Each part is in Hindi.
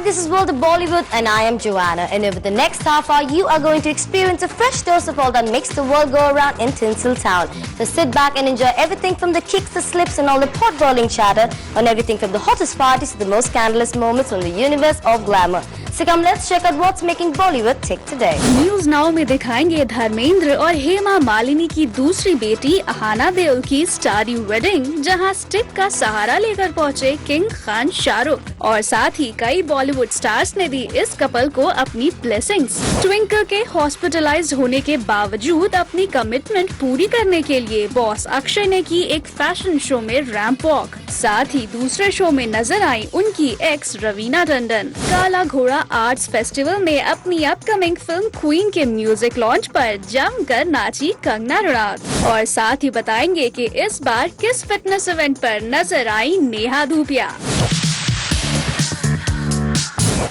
this is World of Bollywood and I am Joanna, and over the next half hour you are going to experience a fresh dose of all that makes the world go around in Tinsel Town. So sit back and enjoy everything from the kicks, the slips and all the pot-boiling chatter on everything from the hottest parties to the most scandalous moments from the universe of glamour. So come, let's check out what's making Bollywood tick today. News now में दिखाएंगे धर्मेंद्र और हेमा मालिनी की दूसरी बेटी अहाना देओल की स्टारी वेडिंग, जहां स्टिक का सहारा लेकर पहुंचे किंग खान शाहरुख, और साथ ही कई बॉलीवुड स्टार्स ने दी इस कपल को अपनी ब्लेसिंग्स। ट्विंकल के हॉस्पिटलाइज्ड होने के बावजूद अपनी कमिटमेंट पूरी करने के लिए बॉस अक्षय ने की एक फैशन शो में रैंप वॉक। साथ ही दूसरे शो में नजर आई उनकी एक्स रवीना टंडन। काला घोड़ा आर्ट्स फेस्टिवल में अपनी अपकमिंग फिल्म क्वीन के म्यूजिक लॉन्च पर जमकर नाची कंगना रनौत, और साथ ही बताएंगे कि इस बार किस फिटनेस इवेंट पर नजर आई नेहा धूपिया।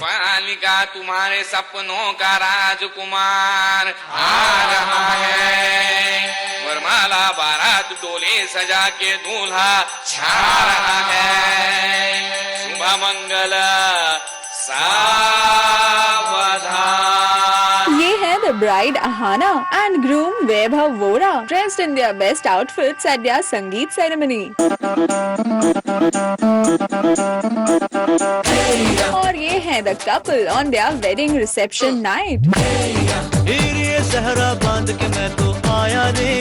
बालिका तुम्हारे सपनों का राजकुमार आ रहा है, वरमाला बारात डोले सजा के दूल्हा छा रहा है, शुभ मंगल सावधान। ये है the bride Ahana and groom Vaibhav Vora, dressed in their best outfits eight there संगीत सेरेमनी। और ये है the couple on their wedding reception night. सहरा बांध के मैं तो आया रे,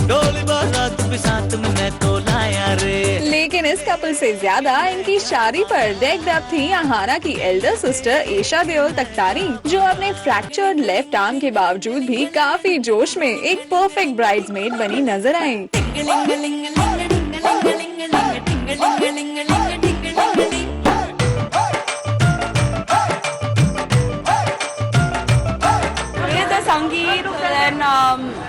डोली बारात भी साथ में मैं तो लाया रे। लेकिन इस कपल से ज्यादा इनकी शादी पर डेक्ड अप थी अहाना की एल्डर सिस्टर ईशा देओल तख्तारी, जो अपने फ्रैक्चर्ड लेफ्ट आर्म के बावजूद भी काफी जोश में एक परफेक्ट ब्राइड्समेड बनी नजर आई।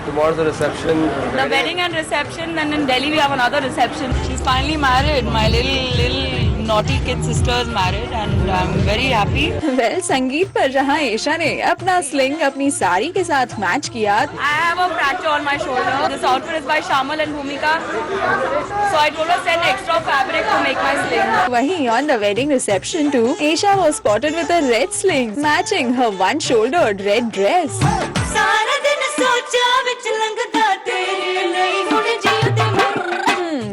Tomorrow's the reception. The wedding and reception, and in Delhi we have another reception. She's finally married. My little naughty kid sister is married, and I'm very happy. Well, संगीत पर जहाँ ईशा ने अपना स्लिंग अपनी साड़ी के साथ मैच किया, I have a fracture on my shoulder. This outfit is by Shamal and Bhumika, so I told her send extra fabric to make my sling. वहीं on the wedding reception too, Isha was spotted with a red sling matching her one-shouldered red dress.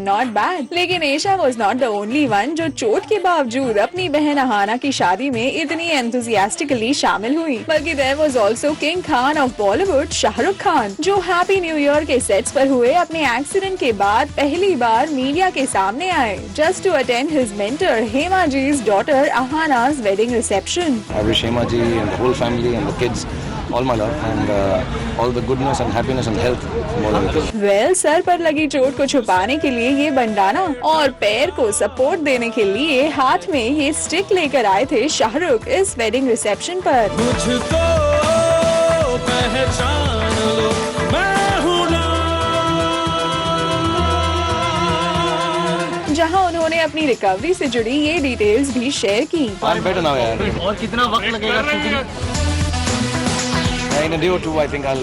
Not bad. लेकिन Isha was not the only one जो चोट के बावजूद अपनी बहन अहाना की शादी में इतनी enthusiastically शामिल हुई, बल्कि there was also King Khan of Bollywood, Shahrukh Khan, जो हैप्पी न्यू ईयर के सेट्स पर हुए अपने एक्सीडेंट के बाद पहली बार मीडिया के सामने आए, just to attend his mentor Hema Ji's daughter Ahana's wedding reception. I wish Hema Ji and the whole family and the kids all my love and all the goodness and happiness and health more than anything. Well, sir पर लगी चोट को छुपाने के लिए ये बंडाना और पैर को सपोर्ट देने के लिए हाथ में ये स्टिक लेकर आए थे शाहरुख इस वेडिंग रिसेप्शन पर। मुझको पहचान लो, मैं हूँ ना। जहां उन्होंने अपनी रिकवरी से जुड़ी ये डिटेल्स भी शेयर की। I'm better now, यार। और कितना वक्त लगेगा? In a day or two, I think I'll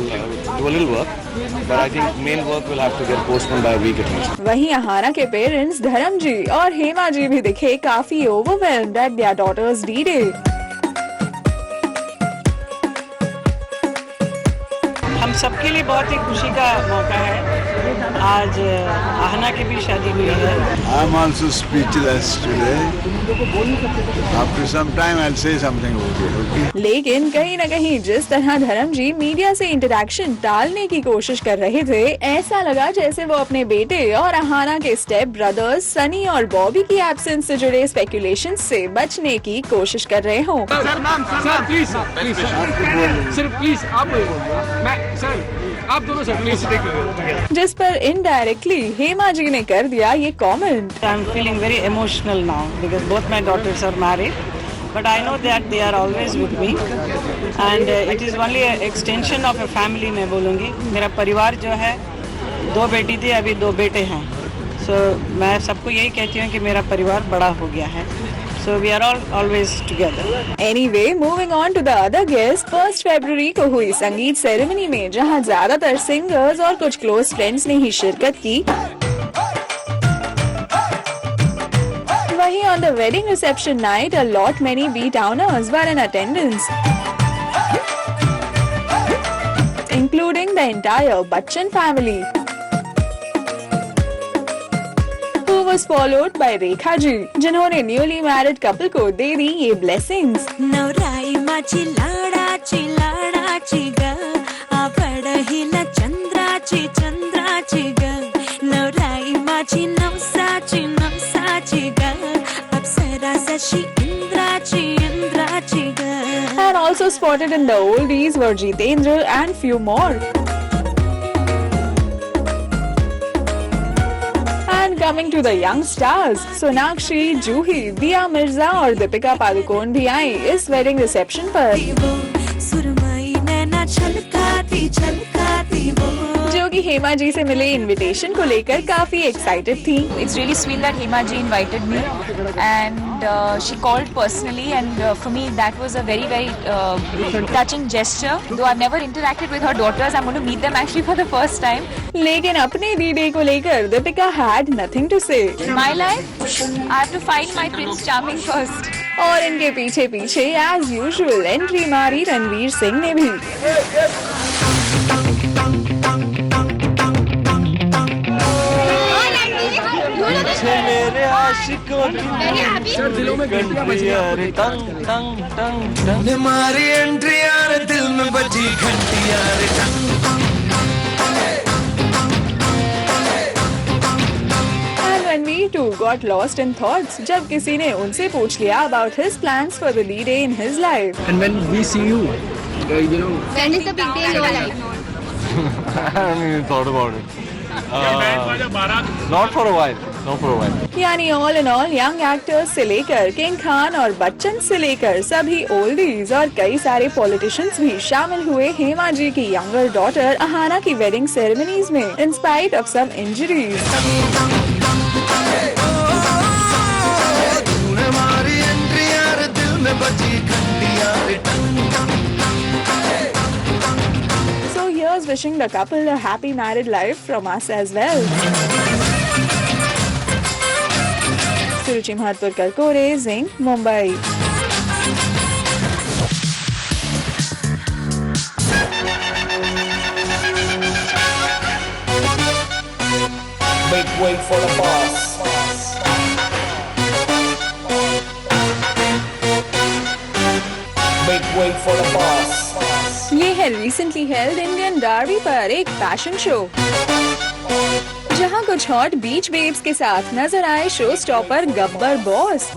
do a little work, but I think main work will have to get postponed by a week at least. वहीं अहाना के पेरेंट्स धर्म जी और हेमा जी भी दिखे काफी overwhelmed at their daughter's D Day. हम सबके लिए बहुत ही खुशी का मौका है। आज आहना की भी शादी हुई है। I'm also speechless today. After some time I'll say something okay? लेकिन कहीं न कहीं जिस तरह धर्म जी मीडिया से इंटरेक्शन टालने की कोशिश कर रहे थे, ऐसा लगा जैसे वो अपने बेटे और अहाना के स्टेप ब्रदर्स सनी और बॉबी की एब्सेंस से जुड़े स्पेकुलेशन से बचने की कोशिश कर रहे हों। जिस पर इनडायरेक्टली हेमा जी ने कर दिया ये comment. I am feeling very emotional now because both my daughters are married, but I know that they are always with me and it is only an extension of a family मैं बोलूँगी। मेरा परिवार जो है, 2 बेटी थी, अभी 2 बेटे हैं, so मैं सबको यही कहती हूँ कि मेरा परिवार बड़ा हो गया है। So we are all always together. Anyway, moving on to the other guest, 1 फरवरी को हुई संगीत सेरेमनी में जहां ज्यादातर सिंगर्स और कुछ क्लोज फ्रेंड्स ने ही शिरकत की, वहीं on the wedding reception night, a lot many B-towners were in attendance, including the entire Bachchan family, who was followed by Rekha ji, जिन्होंने newly married couple को दे दी ये blessings. नवराई माझी लाडाची लाडाची ग आवडहिला चंद्राची चंद्राची ग नवराई माझी नवसाची नवसाची ग अप्सरा जशी इंद्राची इंद्राची ग. And also spotted in the oldies were Jitendra and few more. And coming to the young stars, Sonakshi, Juhi, Dia Mirza और दीपिका पादुकोण भी आई इस wedding reception पर, सुरमई नैना छलकाती छलकाती वो जो कि हेमा जी से मिले इनविटेशन को लेकर काफी एक्साइटेड थी. It's really sweet that Hema ji invited me, and she called personally, and for me that was a very very touching gesture. Though I've never interacted with her daughters, I'm going to meet them actually for the first time. लेकिन अपने डी-डे को लेकर Deepika had nothing to say. My life, I have to find my Prince Charming first. और इनके पीछे पीछे एज यूजुअल एंट्री मारी रणवीर सिंह ने भी. मेरे आशिकों की दिलों में घंटी यार टंग टंग टंग टंग हमारी एंट्री यार दिल में बजी घंटी यार टंग. And Ranveer too got lost in thoughts जब किसी ने उनसे पूछ लिया about his plans for the lead day in his life. And when we see you, When is the big day in your life? I haven't even thought about it. Not for a while. Not for a while. यानी all in all young actors से लेकर किंग खान और बच्चन से लेकर सभी ओल्डीज और कई सारे पॉलिटिशियंस भी शामिल हुए हेमा जी की यंगर डॉटर अहाना की वेडिंग सेरेमनीज में in spite of some injuries. हमारी एंट्री यार दिल में बजी घंटी यार टंग. So here's wishing the couple a happy married life from us as well. सुरुचि महतपुरकर कोरे, zinc, Mumbai. Make way for the boss. Make way for the boss. ये है रिसेंटली हेल्ड इंडियन डार्बी पर एक फैशन शो, जहां कुछ हॉट बीच बेब्स के साथ नजर आए शो स्टॉपर गब्बर बॉस.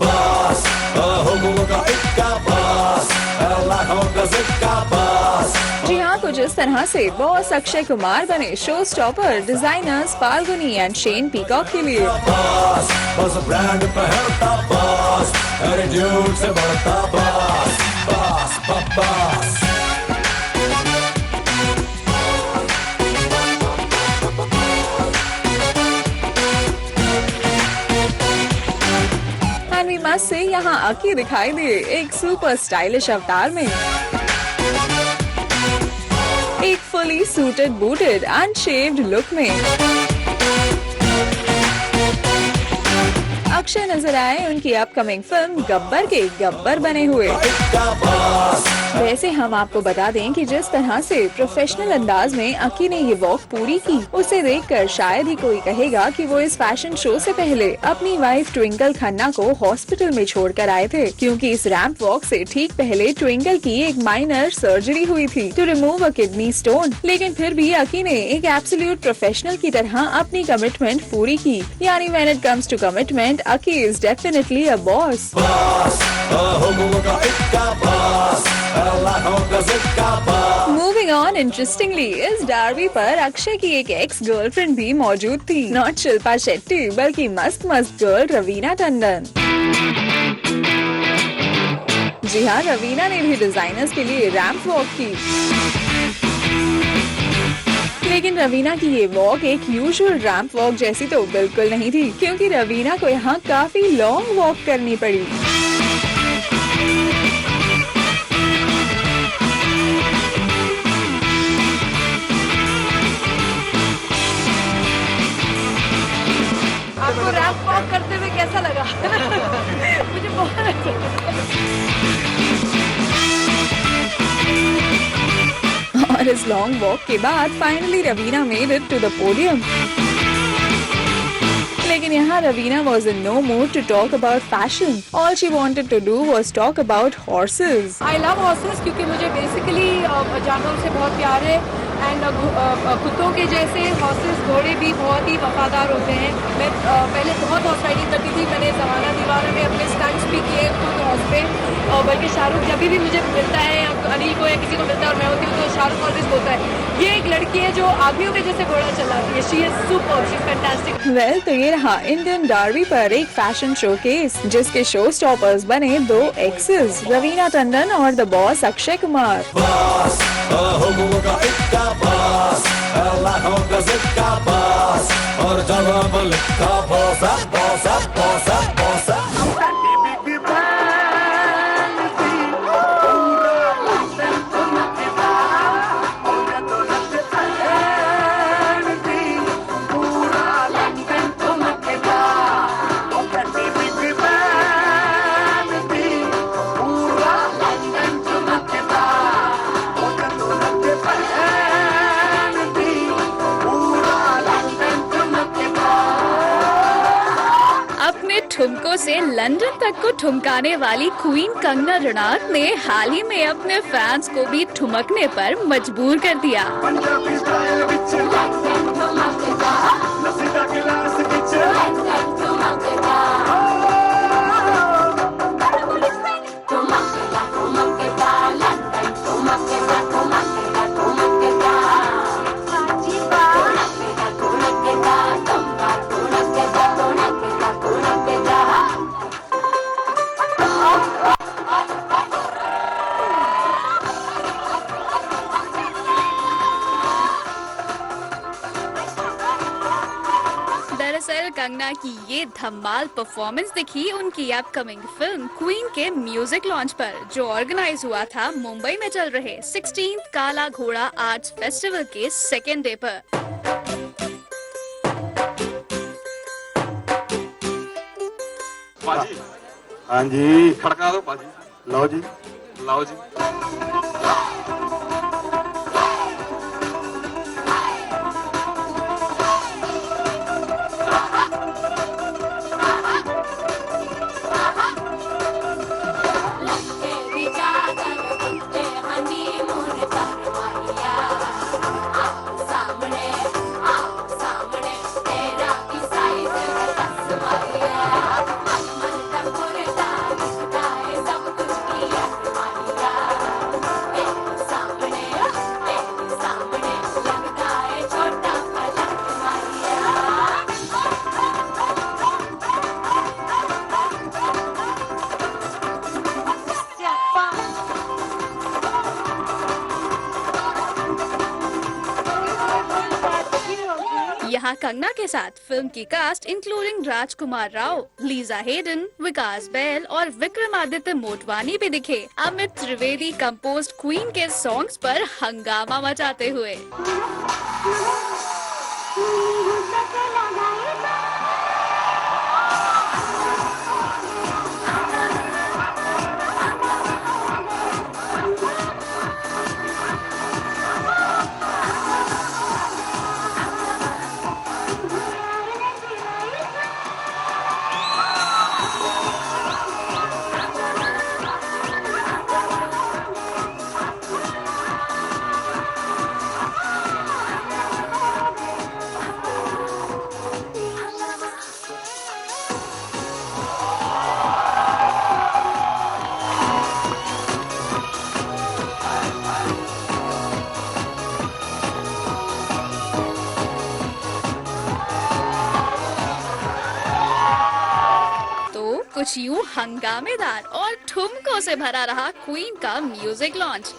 जी हाँ, कुछ इस तरह से बॉस अक्षय कुमार बने show stopper designers Falguni and Shane peacock के लिए. मस्त से यहाँ अकी दिखाई दे एक सुपर स्टाइलिश अवतार में, एक फुली सूटेड बूटेड अनशेव्ड लुक में. अक्षय नजर आए उनकी अपकमिंग फिल्म गब्बर के गब्बर बने हुए. वैसे हम आपको बता दें कि जिस तरह से प्रोफेशनल अंदाज में अकी ने ये वॉक पूरी की, उसे देखकर शायद ही कोई कहेगा कि वो इस फैशन शो से पहले अपनी वाइफ ट्विंकल खन्ना को हॉस्पिटल में छोड़कर आए थे, क्योंकि इस रैंप वॉक से ठीक पहले ट्विंकल की एक माइनर सर्जरी हुई थी to remove a kidney stone. लेकिन फिर भी अकी ने एक एब्सोल्यूट प्रोफेशनल की तरह अपनी कमिटमेंट पूरी की. यानी when it comes to commitment, Akki is definitely a boss. Moving on, interestingly इस डार्बी पर अक्षय की एक एक्स गर्लफ्रेंड भी मौजूद थी. नॉट शिल्पा शेट्टी बल्कि मस्त मस्त गर्ल रवीना टंडन. जी हाँ, रवीना ने भी डिजाइनर्स के लिए रैंप वॉक की. लेकिन रवीना की ये वॉक एक यूजुअल रैंप वॉक जैसी तो बिल्कुल नहीं थी, क्योंकि रवीना को यहाँ काफी लॉन्ग वॉक करनी पड़ी. आपको रैंप वॉक करते हुए कैसा लगा? मुझे बहुत अच्छा लगा। और इस लॉन्ग वॉक के बाद finally Raveena made it to the podium. लेकिन यहाँ Raveena was in no mood to talk about fashion. All she wanted to do was talk about horses. I love horses क्योंकि मुझे बेसिकली जानवरों से बहुत प्यार है एंड कुत्तों के जैसे हॉर्सेस घोड़े भी बहुत ही वफादार होते हैं। मैं पहले बहुत हॉर्स राइडिंग करती थी, मैंने ज़माना दीवाना में अपने स्टंट्स भी किए खुद हॉर्स पे, और बल्कि शाहरुख जब भी मुझे मिलता है या अनिल को या किसी को मिलता है और मैं होती हूँ तो शाहरुख ऑलवेज बोलता है ये एक लड़की है जो आदमियों के जैसे घोड़ा चलाती है, she is super, she is fantastic. Well तो ये रहा इंडियन डार्बी पर एक फैशन शोकेस जिसके शो स्टॉपर्स बने दो एक्सेस, रवीना टंडन और द बॉस अक्षय कुमार। और जवाब लिखा बॉसा बॉसा बॉसा बॉसा ठुमकों से लंदन तक को ठुमकाने वाली क्वीन कंगना रनौत ने हाल ही में अपने फैंस को भी ठुमकने पर मजबूर कर दिया। कंगना की ये धमाल परफॉर्मेंस दिखी उनकी अपकमिंग फिल्म क्वीन के म्यूजिक लॉन्च पर, जो ऑर्गेनाइज हुआ था मुंबई में चल रहे 16th काला घोड़ा आर्ट्स फेस्टिवल के सेकेंड डे पर। पाजी, हाँ जी, खड़का दो पाजी, लाओ जी, लाओ जी। यहाँ कंगना के साथ फिल्म की कास्ट इंक्लूडिंग राजकुमार राव, लीजा हेडन, विकास बैल और विक्रमादित्य मोटवानी भी दिखे अमित त्रिवेदी कंपोज्ड क्वीन के सॉन्ग्स पर हंगामा मचाते हुए। कुछ यूं हंगामेदार और ठुमकों से भरा रहा क्वीन का music launch.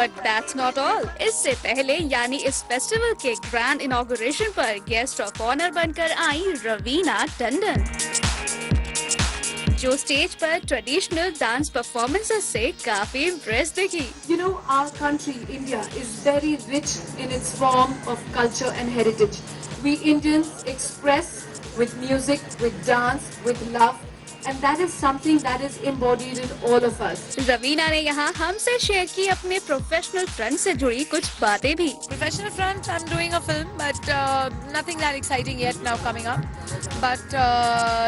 But that's not all. इससे पहले यानी इस फेस्टिवल के ग्रैंड इनॉग्रेशन पर गेस्ट ऑफ ऑनर बनकर आई रवीना टंडन, जो स्टेज पर ट्रेडिशनल डांस परफॉर्मेंसेस से काफी इम्प्रेस दिखी। You know, our country, India, is very rich in its form of culture and heritage. We Indians express with music, with dance, with love. And that is something that is embodied in all of us. Raveena ने यहाँ हमसे शेयर की अपने प्रोफेशनल फ्रंट से जुड़ी कुछ बातें भी। Professional front, I'm doing a film, but nothing that exciting yet now coming up. But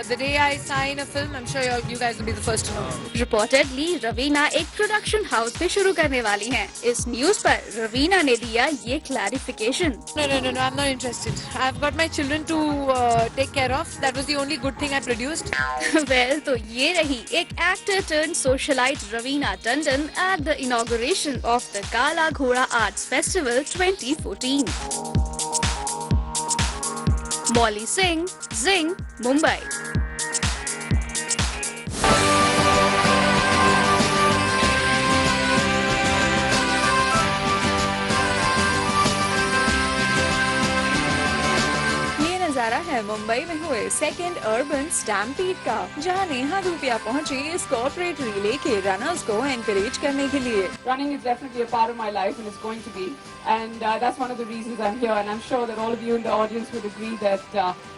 the day I sign a film, I'm sure you guys will be the first to know. Reportedly, Raveena एक प्रोडक्शन हाउस भी शुरू करने वाली हैं। इस न्यूज पर रवीना ने दिया ये clarification. No, I'm not interested. I've got my children to take care of. That was the only good thing I produced. तो ये रही एक actor turn socialite Raveena Tandon at the inauguration of the काला घोड़ा आर्ट्स फेस्टिवल 2014। मौली सिंह, जिंग, मुंबई। नजारा है मुंबई में हुए सेकेंड अर्बन स्टैम्पीड का, जहां नेहा धूपिया पहुंची इस कॉर्पोरेट रिले के रनर्स को एनकरेज करने के लिए। Running is definitely a part of my life and it's going to be, and that's one of the reasons I'm here, and I'm sure that all of you in the audience would agree that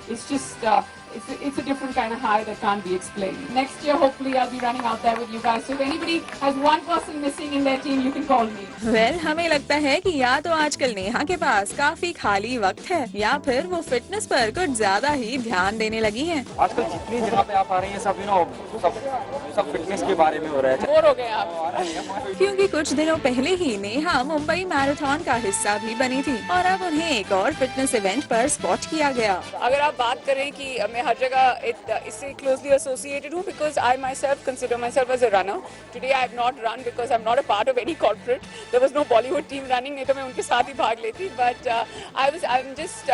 it's just it's a different kind of high that can't be explained. Next year hopefully I'll be running out there with you guys, so if anybody has one person missing in their team you can call me. Well, हमें लगता है कि या तो आजकल नेहा के पास काफी खाली वक्त है या फिर वो फिटनेस पर कुछ ज्यादा ही ध्यान देने लगी हैं। आजकल जितनी जगह पे आप आ रही हैं सब फिटनेस के बारे में हो रहा है। बोर हो गए आप? क्योंकि कुछ दिनों पहले ही नेहा मुंबई मैराथन का हिस्सा भी बनी थी और अब उन्हें एक और फिटनेस इवेंट पर स्पॉट किया गया। अगर आप बात करें कि मैं हर जगह इससे क्लोजली एसोसिएटेड हूँ, because I myself consider myself as a runner. Today I have not run because I am not a part of any corporate. There was no Bollywood team running, नहीं तो मैं उनके साथ ही भाग लेती। But I am just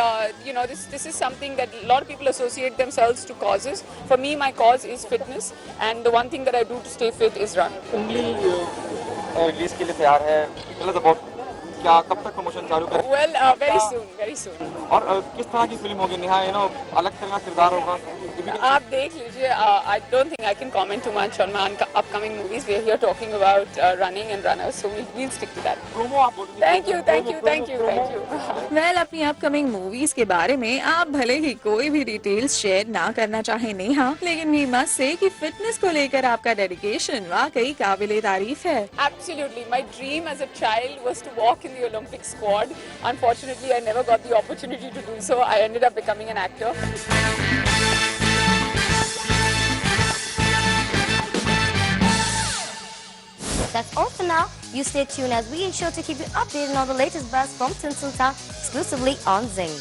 you know this is something that lot of people associate themselves to causes. For me my cause is fitness and the one thing that I do to stay fit is run. Release के लिए तैयार है, क्या कब तक प्रमोशन चालू करें? Well, very soon. और किस तरह की फिल्म होगी नेहा? अलग तरह का किरदार होगा? आप देख लीजिए। I don't think I can comment too much on my upcoming movies. We are here talking about running and runners, so we'll stick to that. Thank you. Well, अपनी अपकमिंग मूवीज के बारे में आप भले ही कोई भी डिटेल्स शेयर ना करना चाहे नेहा, लेकिन वी मस्ट से कि फिटनेस को लेकर आपका डेडिकेशन वाकई काबिले तारीफ है। Absolutely. My dream as a child was to walk in the Olympic squad. Unfortunately, I never got the opportunity to do so. I ended up becoming an actor. That's all for now. You stay tuned as we ensure to keep you updated on the latest buzz from Tinseltown exclusively on Zing.